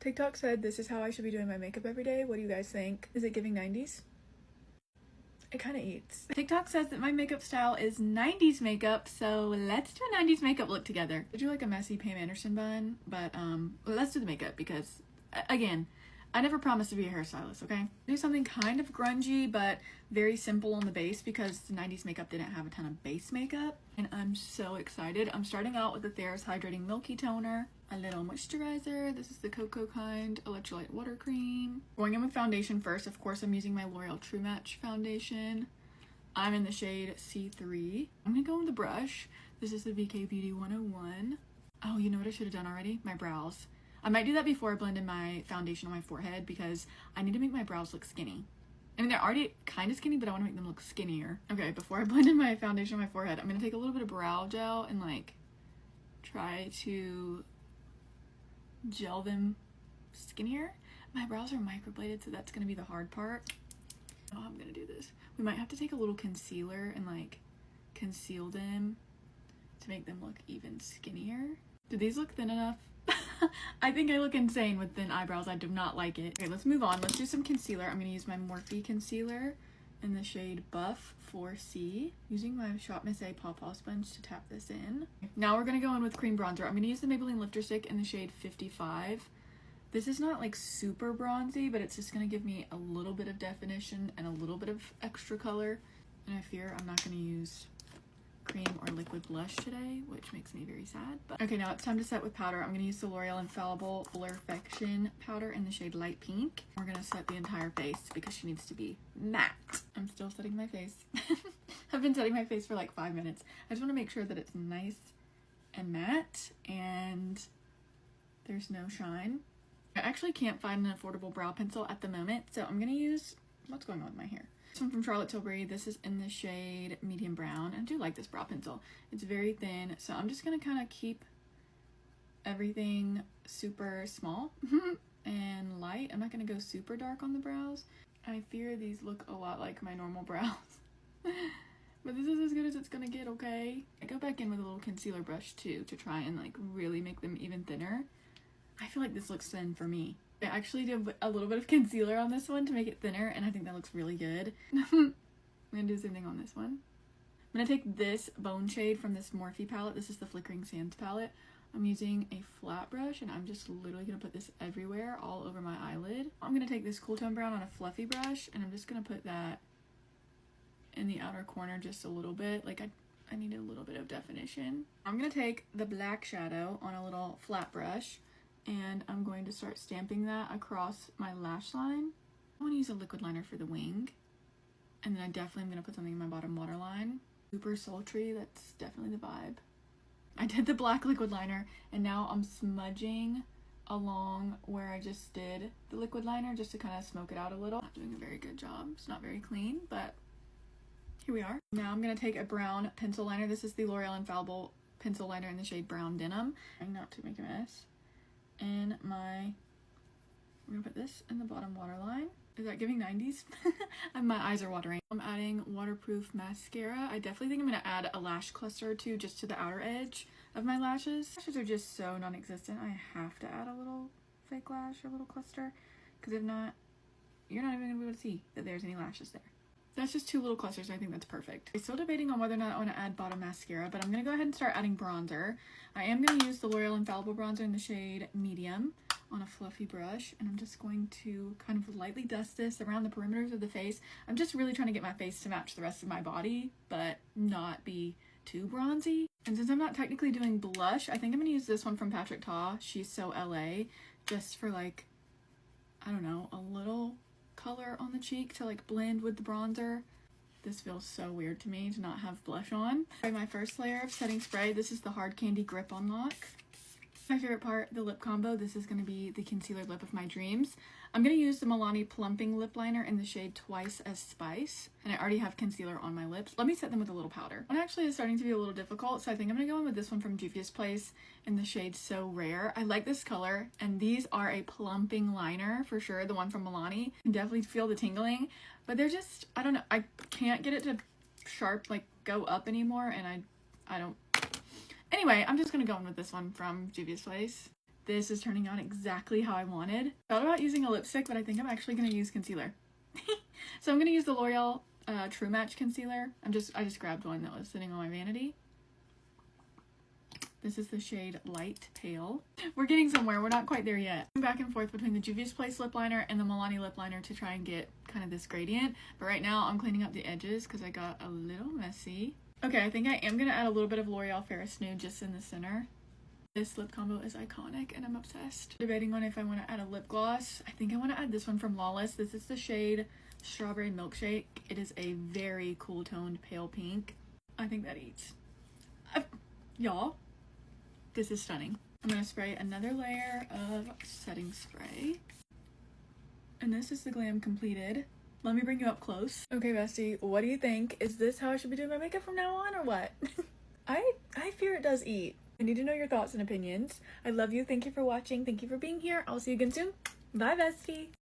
TikTok said this is how I should be doing my makeup every day. What do you guys think? Is it giving 90s? It kind of eats. TikTok says that my makeup style is 90s makeup, so let's do a 90s makeup look together. I do like a messy Pam Anderson bun, but let's do the makeup because, again, I never promised to be a hairstylist, okay? Do something kind of grungy, but very simple on the base because the 90s makeup didn't have a ton of base makeup. And I'm so excited. I'm starting out with the Thayer's Hydrating Milky Toner, a little moisturizer. This is the Cocoa Kind Electrolyte Water Cream. Going in with foundation first. Of course, I'm using my L'Oreal True Match foundation. I'm in the shade C3. I'm gonna go with the brush. This is the VK Beauty 101. Oh, you know what I should have done already? My brows. I might do that before I blend in my foundation on my forehead because I need to make my brows look skinny. I mean, they're already kind of skinny, but I want to make them look skinnier. Okay, before I blend in my foundation on my forehead, I'm going to take a little bit of brow gel and like try to gel them skinnier. My brows are microbladed, so that's going to be the hard part. Oh, I'm going to do this. We might have to take a little concealer and like conceal them to make them look even skinnier. Do these look thin enough? I think I look insane with thin eyebrows. I do not like it. Okay, let's move on. Let's do some concealer. I'm going to use my Morphe concealer in the shade Buff 4C. Using my Shop Miss A Paw Paw sponge to tap this in. Now we're going to go in with cream bronzer. I'm going to use the Maybelline Lifter Stick in the shade 55. This is not like super bronzy, but it's just going to give me a little bit of definition and a little bit of extra color. And I fear I'm not going to use cream or liquid blush today, which makes me very sad. But okay, now it's time to set with powder. I'm going to use the L'Oreal Infallible Blurfection powder in the shade Light Pink. We're going to set the entire face because she needs to be matte. I'm still setting my face. I've been setting my face for like 5 minutes. I just want to make sure that it's nice and matte and there's no shine. I actually can't find an affordable brow pencil at the moment, so I'm going to use, what's going on with my hair? This one from Charlotte Tilbury. This is in the shade Medium Brown. I do like this brow pencil. It's very thin, so I'm just going to kind of keep everything super small and light. I'm not going to go super dark on the brows. I fear these look a lot like my normal brows. But this is as good as it's going to get, okay? I go back in with a little concealer brush too to try and like really make them even thinner. I feel like this looks thin for me. I actually did a little bit of concealer on this one to make it thinner, and I think that looks really good. I'm gonna do the same thing on this one. I'm gonna take this bone shade from this Morphe palette. This is the Flickering Sands palette. I'm using a flat brush, and I'm just literally gonna put this everywhere, all over my eyelid. I'm gonna take this Cool Tone Brown on a fluffy brush, and I'm just gonna put that in the outer corner just a little bit. Like I need a little bit of definition. I'm gonna take the black shadow on a little flat brush, and I'm going to start stamping that across my lash line. I want to use a liquid liner for the wing, and then I definitely am going to put something in my bottom waterline. Super sultry, that's definitely the vibe. I did the black liquid liner, and now I'm smudging along where I just did the liquid liner just to kind of smoke it out a little. Not doing a very good job. It's not very clean, but here we are. Now I'm going to take a brown pencil liner. This is the L'Oreal Infallible pencil liner in the shade Brown Denim. Trying not to make a mess. And I'm gonna put this in the bottom waterline. Is that giving 90s? And my eyes are watering. I'm adding waterproof mascara. I definitely think I'm gonna add a lash cluster or two just to the outer edge of my lashes. Lashes are just so non-existent. I have to add a little fake lash or a little cluster, because if not, you're not even gonna be able to see that there's any lashes there. That's just 2 little clusters, and I think that's perfect. I'm still debating on whether or not I want to add bottom mascara, but I'm going to go ahead and start adding bronzer. I am going to use the L'Oreal Infallible bronzer in the shade Medium on a fluffy brush, and I'm just going to kind of lightly dust this around the perimeters of the face. I'm just really trying to get my face to match the rest of my body, but not be too bronzy. And since I'm not technically doing blush, I think I'm going to use this one from Patrick Ta, She's So LA, just for like, I don't know, a little color on the cheek to like blend with the bronzer. This feels so weird to me to not have blush on. My first layer of setting spray. This is the Hard Candy Grip Unlock. My favorite part, the lip combo. This is going to be the concealer lip of my dreams. I'm going to use the Milani Plumping Lip Liner in the shade Twice as Spice. And I already have concealer on my lips. Let me set them with a little powder. One actually is starting to be a little difficult, so I think I'm going to go in with this one from Juvia's Place in the shade So Rare. I like this color, and these are a plumping liner for sure. The one from Milani. You can definitely feel the tingling, but they're just, I don't know, I can't get it to sharp, like, go up anymore, and I don't. Anyway, I'm just going to go in with this one from Juvia's Place. this is turning out exactly how I wanted. Thought about using a lipstick, but I think I'm actually going to use concealer. So I'm going to use the L'Oreal True Match concealer. I just grabbed one that was sitting on my vanity. This is the shade Light Pale. We're getting somewhere. We're not quite there yet. I'm back and forth between the Juvia's Place lip liner and the Milani lip liner to try and get kind of this gradient. But right now I'm cleaning up the edges because I got a little messy. Okay, I think I am going to add a little bit of L'Oreal Ferris Nude just in the center. This lip combo is iconic and I'm obsessed. Debating on if I want to add a lip gloss. I think I want to add this one from Lawless. This is the shade Strawberry Milkshake. It is a very cool toned pale pink. I think that eats. Y'all, this is stunning. I'm going to spray another layer of setting spray. And this is the glam completed. Let me bring you up close. Okay, bestie, what do you think? Is this how I should be doing my makeup from now on or what? I fear it does eat. I need to know your thoughts and opinions. I love you. Thank you for watching. Thank you for being here. I'll see you again soon. Bye, bestie.